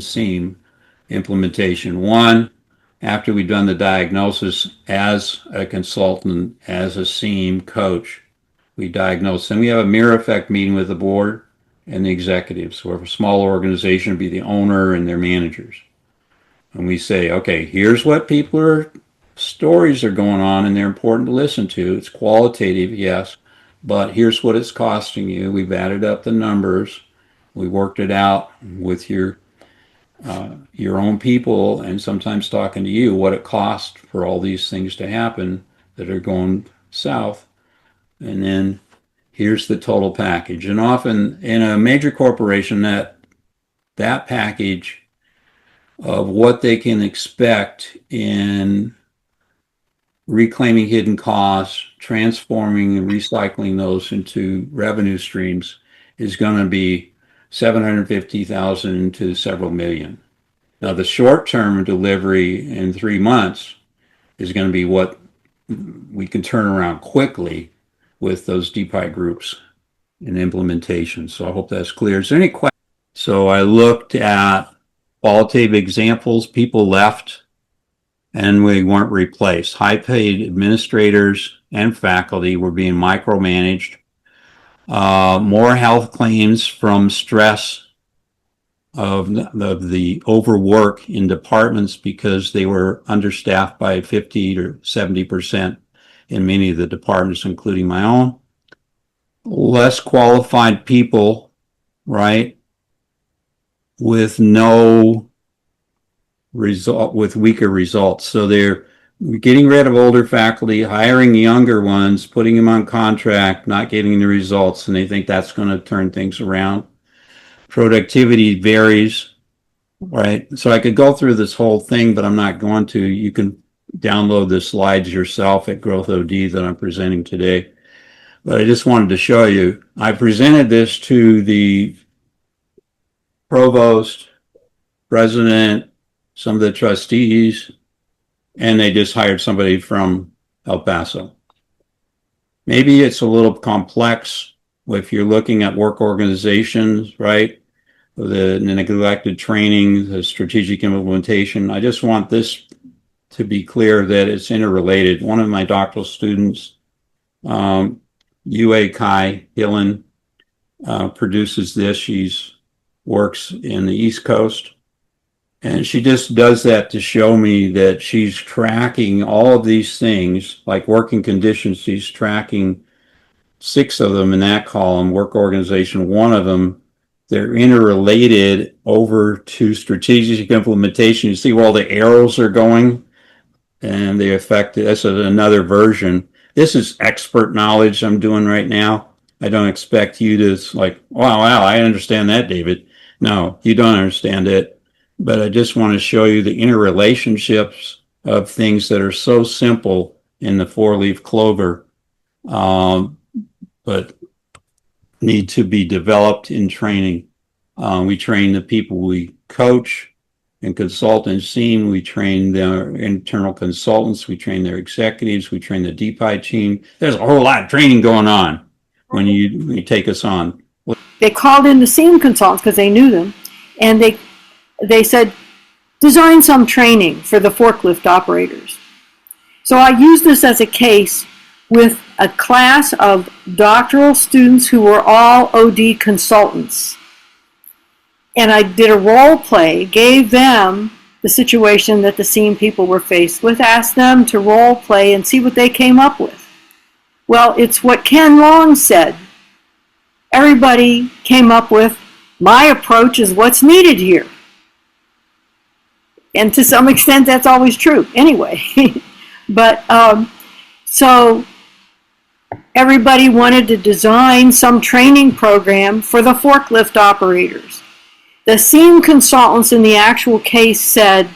SEAM implementation. One, after we've done the diagnosis as a consultant, as a SEAM coach, we diagnose. Then we have a mirror effect meeting with the board and the executives. So if a small organization would be the owner and their managers. And we say, okay, here's what stories are going on and they're important to listen to. It's qualitative, yes, but here's what it's costing you. We've added up the numbers. We worked it out with your own people and sometimes talking to you what it costs for all these things to happen that are going south. And then here's the total package. And often in a major corporation, that package of what they can expect in reclaiming hidden costs, transforming and recycling those into revenue streams is going to be 750,000 to several million. Now, the short-term delivery in 3 months is going to be what we can turn around quickly with those DPIE groups and implementation. So I hope that's clear. Is there any questions? So I looked at qualitative examples. People left and we weren't replaced. High-paid administrators and faculty were being micromanaged. More health claims from stress of the overwork in departments because they were understaffed by 50 or 70% in many of the departments, including my own. Less qualified people, right, with no result, with weaker results. So they're getting rid of older faculty, hiring younger ones, putting them on contract, not getting the results, and they think that's going to turn things around. Productivity varies, right? So I could go through this whole thing, but I'm not going to. You can download the slides yourself at Growth OD that I'm presenting today. But I just wanted to show you. I presented this to the provost, president, some of the trustees, and they just hired somebody from El Paso. Maybe it's a little complex if you're looking at work organizations, right? The neglected training, the strategic implementation. I just want this to be clear that it's interrelated. One of my doctoral students, Yue Kai Hillen, produces this. She's works in the East Coast. And she just does that to show me that she's tracking all of these things, like working conditions. She's tracking 6 of them in that column, work organization, 1 of them. They're interrelated over to strategic implementation. You see where all the arrows are going and they affect it. That's another version. This is expert knowledge I'm doing right now. I don't expect you to like, wow, I understand that, David. No, you don't understand it. But I just want to show you the interrelationships of things that are so simple in the 4-leaf clover, but need to be developed in training. We train the people we coach and consult in SEAM. We train their internal consultants. We train their executives. We train the DPIE team. There's a whole lot of training going on when you take us on. They called in the SEAM consultants because they knew them, and they said, design some training for the forklift operators. So I used this as a case with a class of doctoral students who were all OD consultants. And I did a role play, gave them the situation that the SEAM people were faced with, asked them to role play and see what they came up with. Well, it's what Ken Long said. Everybody came up with, my approach is what's needed here. And to some extent, that's always true anyway. But so everybody wanted to design some training program for the forklift operators. The SEAM consultants in the actual case said,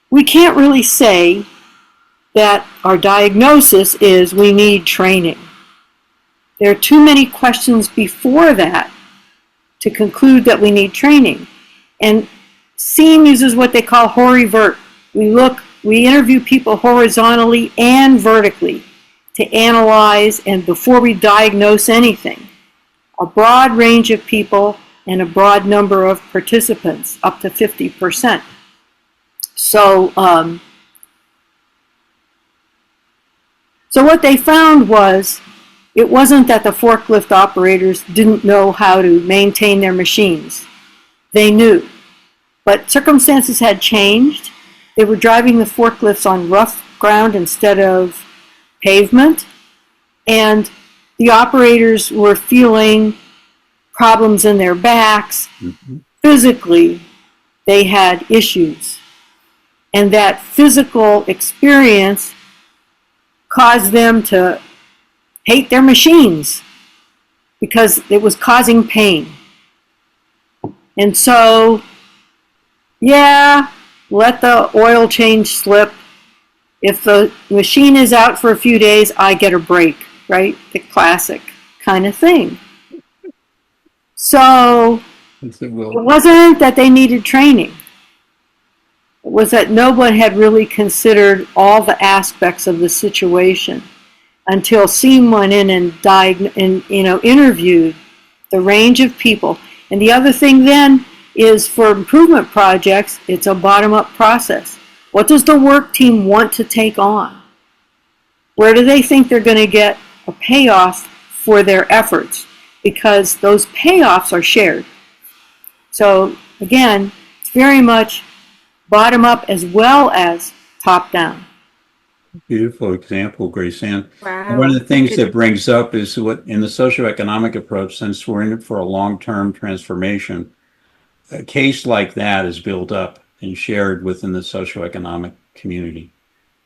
we can't really say that our diagnosis is we need training. There are too many questions before that to conclude that we need training. And SEAM uses what they call hori-vert. We interview people horizontally and vertically to analyze, and before we diagnose anything, a broad range of people and a broad number of participants, up to 50%. So, so what they found was, it wasn't that the forklift operators didn't know how to maintain their machines. They knew, but circumstances had changed. They were driving the forklifts on rough ground instead of pavement, and the operators were feeling problems in their backs. Mm-hmm. Physically, they had issues, and that physical experience caused them to hate their machines because it was causing pain. And so, yeah, let the oil change slip. If the machine is out for a few days, I get a break, right? The classic kind of thing. So, it wasn't that they needed training. It was that no one had really considered all the aspects of the situation until SEAM went in and interviewed the range of people. And the other thing then is, for improvement projects, it's a bottom-up process. What does the work team want to take on? Where do they think they're going to get a payoff for their efforts? Because those payoffs are shared. So again, it's very much bottom-up as well as top-down. Beautiful example, Grace Ann. Wow. One of the things that brings up is what in the socioeconomic approach, since we're in it for a long-term transformation, a case like that is built up and shared within the socioeconomic community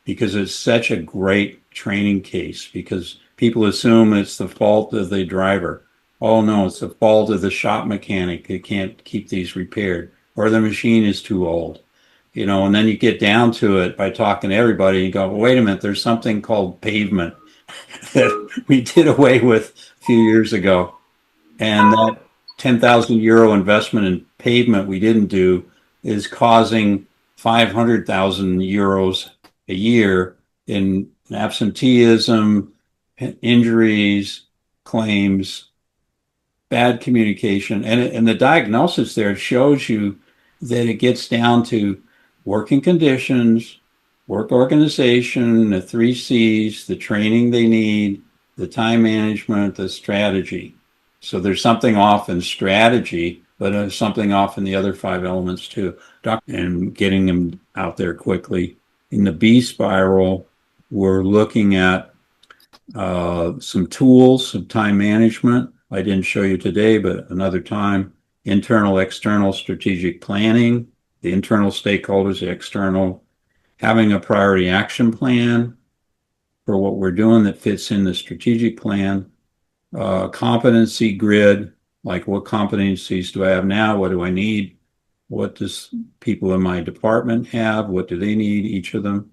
because it's such a great training case, because people assume it's the fault of the driver. Oh no, it's the fault of the shop mechanic. They can't keep these repaired, or the machine is too old. You know, and then you get down to it by talking to everybody and you go, well, wait a minute, there's something called pavement that we did away with a few years ago. And that 10,000 euro investment in pavement we didn't do is causing 500,000 euros a year in absenteeism, injuries, claims, bad communication. And the diagnosis there shows you that it gets down to working conditions, work organization, the 3 C's, the training they need, the time management, the strategy. So there's something off in strategy, but there's something off in the other 5 elements too. And getting them out there quickly. In the B spiral, we're looking at some tools, some time management. I didn't show you today, but another time. Internal, external strategic planning, the internal stakeholders, the external, having a priority action plan for what we're doing that fits in the strategic plan, competency grid, like what competencies do I have now? What do I need? What does people in my department have? What do they need, each of them?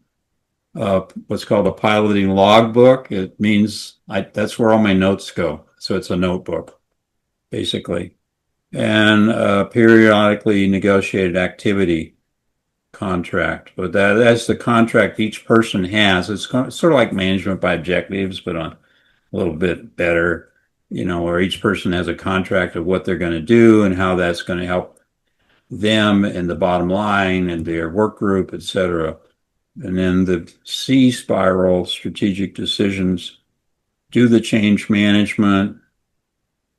What's called a piloting logbook. It means that's where all my notes go. So it's a notebook, basically. And periodically negotiated activity contract. But that's the contract each person has. It's sort of like management by objectives, but on a little bit better, you know, where each person has a contract of what they're going to do and how that's going to help them and the bottom line and their work group, etc. And then the C spiral, strategic decisions, do the change management,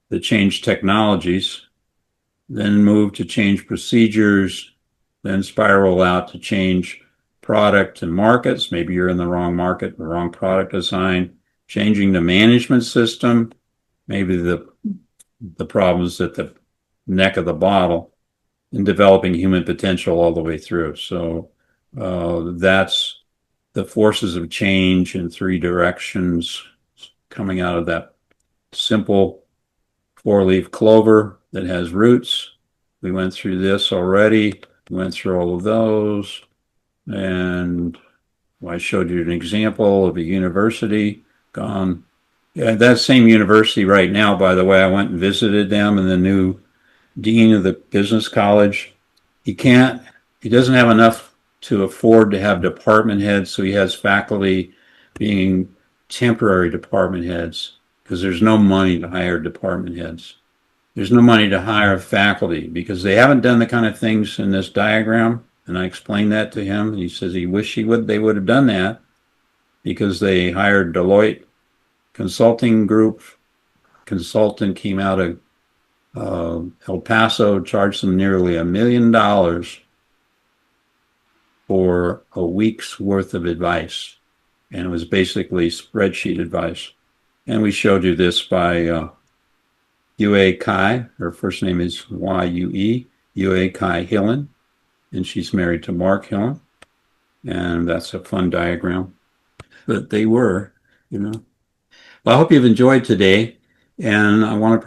the change technologies, then move to change procedures, then spiral out to change product and markets. Maybe you're in the wrong market, the wrong product design, changing the management system, maybe the problems at the neck of the bottle, and developing human potential all the way through. So that's the forces of change in 3 directions coming out of that simple 4-leaf clover that has roots. We went through this already. We went through all of those. And I showed you an example of a university gone. Yeah, that same university right now, by the way, I went and visited them, and the new dean of the business college, he doesn't have enough to afford to have department heads, so he has faculty being temporary department heads because there's no money to hire department heads. there's no money to hire faculty because they haven't done the kind of things in this diagram. And I explained that to him. He says he wished they would have done that because they hired Deloitte Consulting Group. Consultant came out of El Paso, charged them nearly $1 million for a week's worth of advice. And it was basically spreadsheet advice. And we showed you this by Yue Kai. Her first name is Yue, Yue Kai Hillen. And she's married to Mark Hillen. And that's a fun diagram. But they were, you know. Well, I hope you've enjoyed today. And I want to